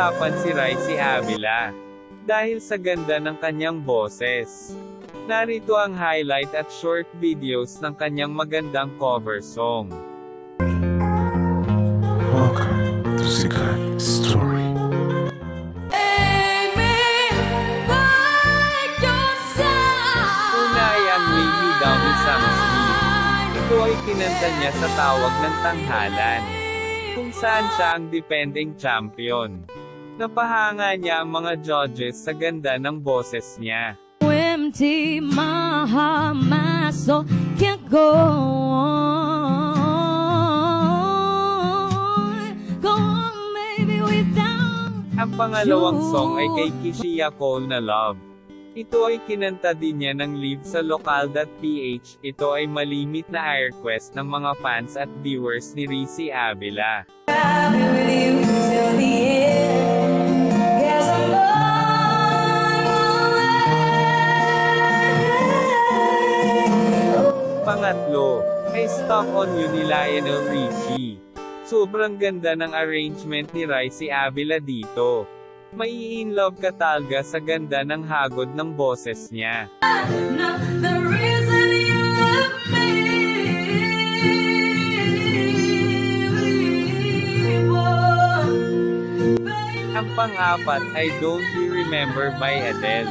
usapan si Ricey Avila dahil sa ganda ng kanyang boses. Narito ang highlight at short videos ng kanyang magandang cover song. Welcome to Sikat Story. Una ay ang Lay Me Down ni Sam Smith. Ito ay kinanta niya sa tawag ng tanghalan, kung saan siya ang defending champion. Napahanga niya ang mga judges sa ganda ng boses niya. Empty my heart, my soul can't go on, baby, without. Ang pangalawang song ay kay Keyshia Cole na Love. Ito ay kinanta din niya ng live sa Lokal.ph. Ito ay malimit na request ng mga fans at viewers ni Ricey Avila. Pangatlo, ay Stuck on You ni Lionel Richie. Sobrang ganda ng arrangement ni Ricey Avila dito. Mai-in-love ka talaga sa ganda ng hagod ng boses niya. Ang pang-apat ay Don't You Remember by Adele.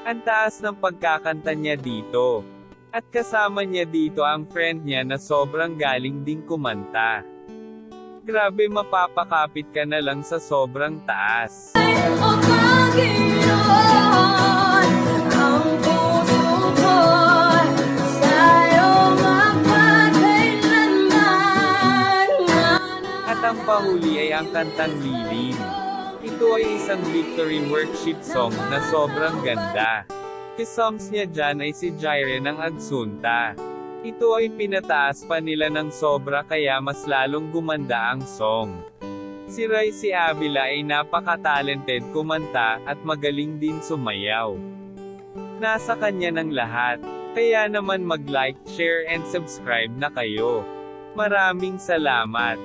Ang taas ng pagkakanta niya dito. At kasama niya dito ang friend niya na sobrang galing ding kumanta. Grabe, mapapakapit ka na lang sa sobrang taas. At ang pahuli ay ang kantang Lilim. Ito ay isang victory worship song na sobrang ganda. Kasams niya dyan ay si Jaire ng Agsunta. Ito ay pinataas pa nila ng sobra kaya mas lalong gumanda ang song. Si Ricey Avila ay napaka-talented kumanta at magaling din sumayaw. Nasa kanya ng lahat. Kaya naman mag-like, share and subscribe na kayo. Maraming salamat.